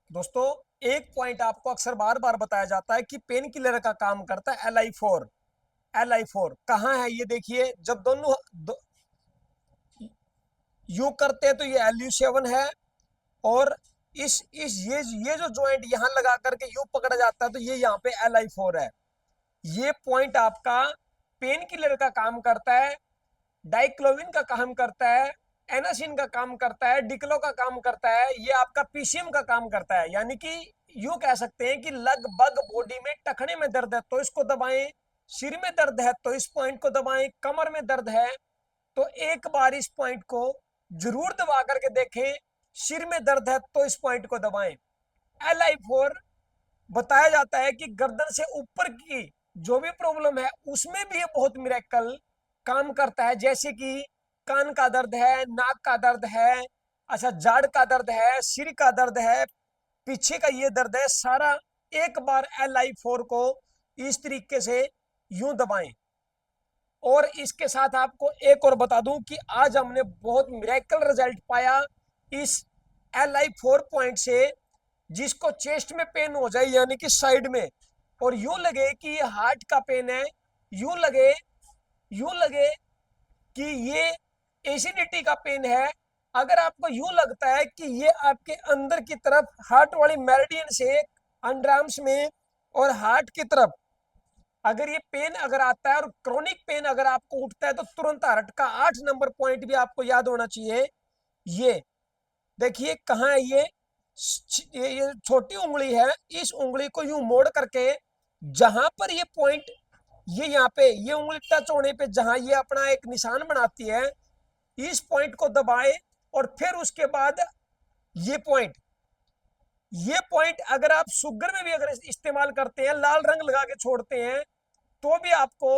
दोस्तों, एक पॉइंट आपको अक्सर बार बार बताया जाता है कि पेन किलर का काम करता है LI4। LI4 कहाँ है ये देखिए, जब दोनों यू करते हैं तो ये LU7 है। और इस ये जो जॉइंट यहां लगा करके यू पकड़ा जाता है तो ये यहाँ पे LI4 है। ये पॉइंट आपका पेन किलर का काम करता है, डाइक्लोविन का काम करता है, एनासिन का काम करता है, डिक्लो का काम करता है, ये आपका पीसीएम का काम करता है। यानी कि यूं कह सकते हैं कि लगभग बॉडी में टखने में दर्द है तो इसको दबाएं, सिर में दर्द है तो इस पॉइंट को दबाएं, कमर में दर्द है तो एक बार इस पॉइंट को जरूर दबा करके देखें। सिर में दर्द है तो इस पॉइंट को दबाएं। LI4 बताया जाता है कि गर्दन से ऊपर की जो भी प्रॉब्लम है उसमें भी ये बहुत मिरेकल काम करता है। जैसे कि कान का दर्द है, नाक का दर्द है, अच्छा जाड़ का दर्द है, सिर का दर्द है, पीछे का ये दर्द है, सारा एक बार LI4 को इस तरीके से यूं दबाएं। और इसके साथ आपको एक और बता दूं कि आज हमने बहुत मिरेकल रिजल्ट पाया इस LI4 पॉइंट से। जिसको चेस्ट में पेन हो जाए यानी कि साइड में, और यूं लगे कि ये हार्ट का पेन है, यूं लगे कि ये एसिडिटी का पेन है, अगर आपको यूं लगता है कि ये आपके अंदर की तरफ हार्ट वाली मेरिडियन से अंडरआर्म्स में और हार्ट की तरफ अगर ये पेन अगर आता है और क्रोनिक पेन अगर आपको उठता है तो तुरंत हार्ट का 8 नंबर पॉइंट भी आपको याद होना चाहिए। ये देखिए कहाँ है ये छोटी उंगली है, इस उंगली को यूं मोड़ करके जहां पर ये पॉइंट, ये यहाँ पे ये उंगली टच होने पे जहां ये अपना एक निशान बनाती है, इस पॉइंट को दबाए। और फिर उसके बाद ये पॉइंट ये पॉइंट अगर आप शुगर में भी अगर इस्तेमाल करते हैं, लाल रंग लगा के छोड़ते हैं तो भी आपको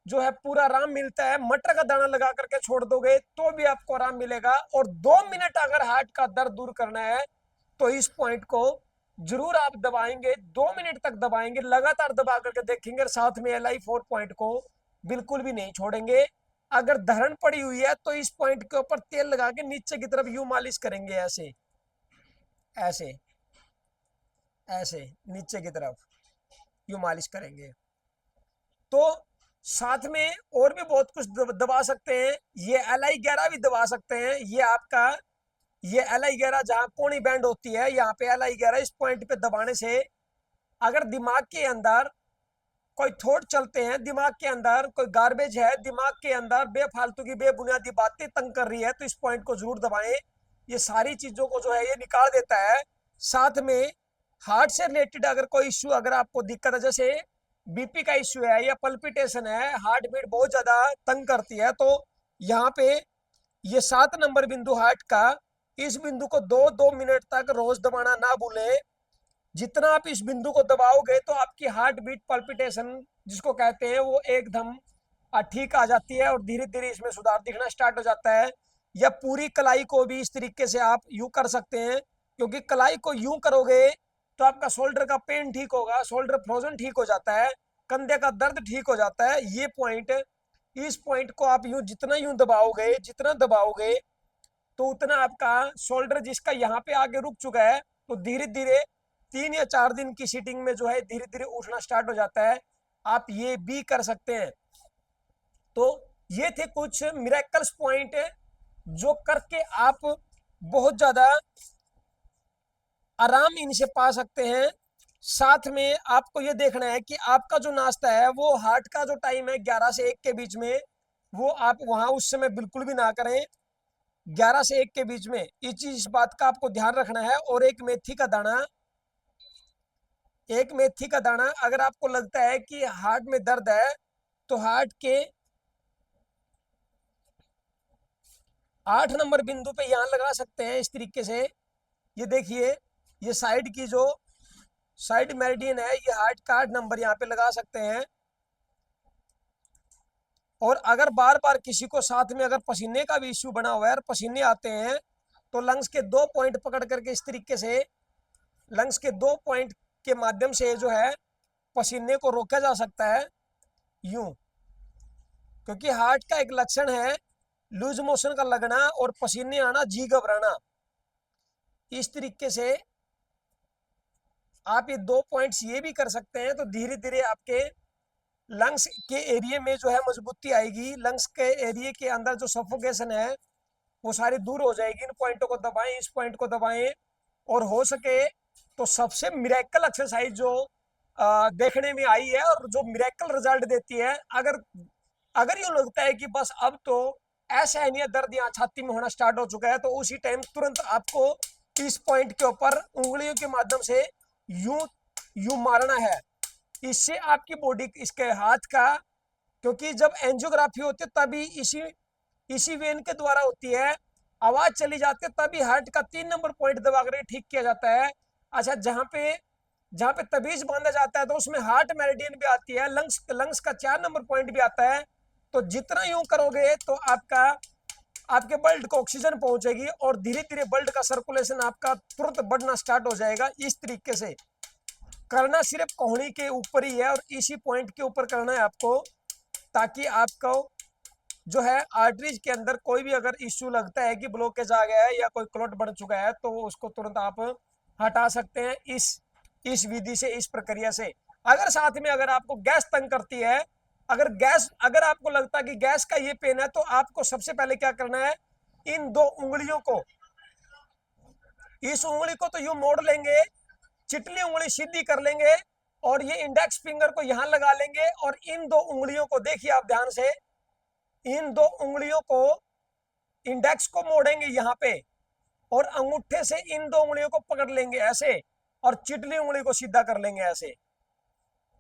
जो है पूरा आराम मिलता है। मटर का दाना लगा करके छोड़ दोगे तो भी आपको आराम मिलेगा। और 2 मिनट अगर हार्ट का दर्द दूर करना है तो इस पॉइंट को जरूर आप दबाएंगे, 2 मिनट तक दबाएंगे, लगातार दबा करके देखेंगे। साथ में LI4 पॉइंट को बिल्कुल भी नहीं छोड़ेंगे। अगर धरण पड़ी हुई है तो इस पॉइंट के ऊपर तेल लगा के नीचे की तरफ यूं मालिश करेंगे, ऐसे ऐसे ऐसे नीचे की तरफ यूं मालिश करेंगे। तो साथ में और भी बहुत कुछ दबा सकते हैं। ये LI11 भी दबा सकते हैं। ये LI11 जहां कोनी बैंड होती है, यहाँ पे LI11 इस पॉइंट पे दबाने से अगर दिमाग के अंदर कोई थॉट चलते हैं, दिमाग के अंदर कोई गार्बेज है, दिमाग के अंदर बेफालतू की बेबुनियादी बातें तंग कर रही है तो इस पॉइंट को जरूर दबाएं। ये सारी चीजों को जो है ये निकाल देता है। साथ में हार्ट से रिलेटेड अगर कोई इश्यू अगर आपको दिक्कत है, जैसे बीपी का इश्यू है या पल्पिटेशन है, हार्ट बीट बहुत ज्यादा तंग करती है, तो यहाँ पे ये 7 नंबर बिंदु हार्ट का, इस बिंदु को 2-2 मिनट तक रोज दबाना ना भूले। जितना आप इस बिंदु को दबाओगे तो आपकी हार्ट बीट पल्पिटेशन जिसको कहते हैं वो एकदम ठीक आ जाती है और धीरे धीरे इसमें सुधार दिखना स्टार्ट हो जाता है। या पूरी कलाई को भी इस तरीके से आप यूं कर सकते हैं, क्योंकि कलाई को यूं करोगे तो आपका शोल्डर का पेन ठीक होगा, शोल्डर फ्रोजन ठीक हो जाता है, कंधे का दर्द ठीक हो जाता है। ये पॉइंट, इस पॉइंट को आप यूं जितना यूं दबाओगे, जितना दबाओगे तो उतना आपका शोल्डर जिसका यहाँ पे आगे रुक चुका है तो धीरे धीरे 3 या 4 दिन की सीटिंग में जो है धीरे धीरे उठना स्टार्ट हो जाता है। आप ये भी कर सकते हैं। तो ये थे कुछ मिरेकल्स पॉइंट जो करके आप बहुत ज्यादा आराम इनसे पा सकते हैं। साथ में आपको ये देखना है कि आपका जो नाश्ता है वो हार्ट का जो टाइम है 11 से 1 के बीच में, वो आप वहां उस समय बिल्कुल भी ना करें। 11 से 1 के बीच में इस बात का आपको ध्यान रखना है। और एक मेथी का दाना अगर आपको लगता है कि हार्ट में दर्द है तो हार्ट के 8 नंबर बिंदु पे यहां लगा सकते हैं इस तरीके से। ये देखिए, ये साइड की जो साइड मेरिडियन है, ये हार्ट का 8 नंबर यहाँ पे लगा सकते हैं। और अगर बार बार किसी को साथ में अगर पसीने का भी इश्यू बना हुआ है और पसीने आते हैं तो लंग्स के 2 पॉइंट पकड़ करके इस तरीके से लंग्स के 2 पॉइंट के माध्यम से जो है पसीने को रोका जा सकता है यूं। क्योंकि हार्ट का एक लक्षण है लूज मोशन का लगना और पसीने आना, जी घबराना। इस तरीके से आप ये 2 पॉइंट्स ये भी कर सकते हैं, तो धीरे धीरे आपके लंग्स के एरिया में जो है मजबूती आएगी, लंग्स के एरिया के अंदर जो सफोकेशन है वो सारी दूर हो जाएगी। इन पॉइंटों को दबाएं, इस पॉइंट को दबाएं, और हो सके तो सबसे मिरेकल एक्सरसाइज जो देखने में आई है और जो मिरेकल रिजल्ट देती है, अगर अगर यूँ लगता है कि बस अब तो असहनीय दर्द यहाँ छाती में होना स्टार्ट हो चुका है, तो उसी टाइम तुरंत आपको इस पॉइंट के ऊपर उंगलियों के माध्यम से यूं यूं मारना है। इससे आपकी बॉडी, इसके हाथ का, क्योंकि जब एंजियोग्राफी होती है तभी इसी इसी वेन के द्वारा होती है, आवाज चली जाती है तभी हार्ट का 3 नंबर पॉइंट दबाकर ठीक किया जाता है। अच्छा, जहाँ पे तबीज बांधा जाता है तो उसमें हार्ट मेरिडियन भी आती है, लंग्स का 4 नंबर पॉइंट भी आता है। तो जितना यूं करोगे तो आपके ब्लड को ऑक्सीजन पहुंचेगी और धीरे धीरे ब्लड का सर्कुलेशन आपका तुरंत बढ़ना स्टार्ट हो जाएगा। इस तरीके से करना सिर्फ कोहनी के ऊपर ही है और इसी पॉइंट के ऊपर करना है आपको, ताकि आपको जो है आर्टरीज के अंदर कोई भी अगर इश्यू लगता है कि ब्लॉकेज आ गया है या कोई क्लॉट बन चुका है, तो उसको तुरंत आप हटा सकते हैं इस विधि से, इस प्रक्रिया से। अगर साथ में अगर आपको गैस तंग करती है, अगर आपको लगता है कि गैस का ये पेन है, तो आपको सबसे पहले क्या करना है, इन 2 उंगलियों को, इस उंगली को तो यूं मोड़ लेंगे, चिटली उंगली सीधी कर लेंगे और ये इंडेक्स फिंगर को यहां लगा लेंगे और इन 2 उंगलियों को देखिए आप ध्यान से, इन 2 उंगलियों को, इंडेक्स को मोड़ेंगे यहां पे और अंगूठे से इन 2 उंगलियों को पकड़ लेंगे ऐसे और चिटली उंगली को सीधा कर लेंगे ऐसे।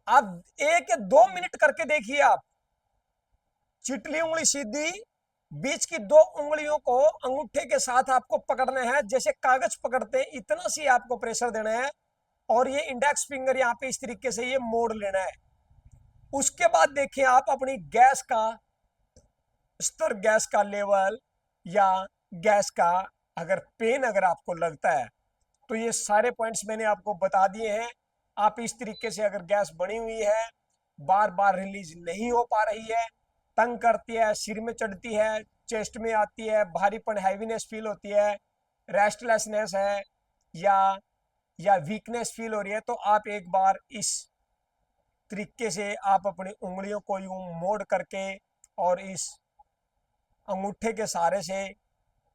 आप 1 या 2 मिनट करके देखिए आप, चिटली उंगली सीधी, बीच की 2 उंगलियों को अंगूठे के साथ आपको पकड़ना है, जैसे कागज पकड़ते हैं इतना सी आपको प्रेशर देना है और ये इंडेक्स फिंगर यहाँ पे इस तरीके से ये मोड़ लेना है। उसके बाद देखिए आप अपनी गैस का स्तर, गैस का लेवल या गैस का अगर पेन अगर आपको लगता है, तो ये सारे पॉइंट्स मैंने आपको बता दिए हैं। आप इस तरीके से अगर गैस बनी हुई है, बार बार रिलीज नहीं हो पा रही है, तंग करती है, सिर में चढ़ती है, चेस्ट में आती है, भारीपन हैवीनेस फील होती है, रेस्टलेसनेस है या वीकनेस फील हो रही है, तो आप एक बार इस तरीके से आप अपनी उंगलियों को यूं मोड़ करके और इस अंगूठे के सहारे से,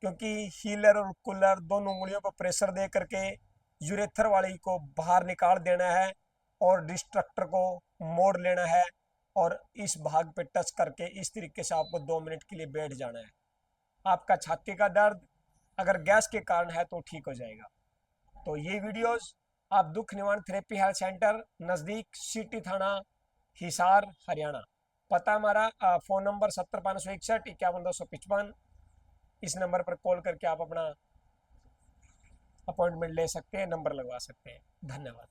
क्योंकि हीलर और कुलर दोनों उंगलियों पर प्रेशर दे करके यूरेथर वाली को बाहर निकाल देना है और डिस्ट्रक्टर को मोड़ लेना है और इस भाग पे टच करके इस तरीके से आपको 2 मिनट के लिए बैठ जाना है। आपका छाती का दर्द अगर गैस के कारण है तो ठीक हो जाएगा। तो ये वीडियोस आप दुख निवारण थेरेपी हेल्थ सेंटर, नज़दीक सिटी थाना, हिसार, हरियाणा। पता हमारा, फ़ोन नंबर 70 561 51 255। इस नंबर पर कॉल करके आप अपना अपॉइंटमेंट ले सकते हैं, नंबर लगवा सकते हैं। धन्यवाद।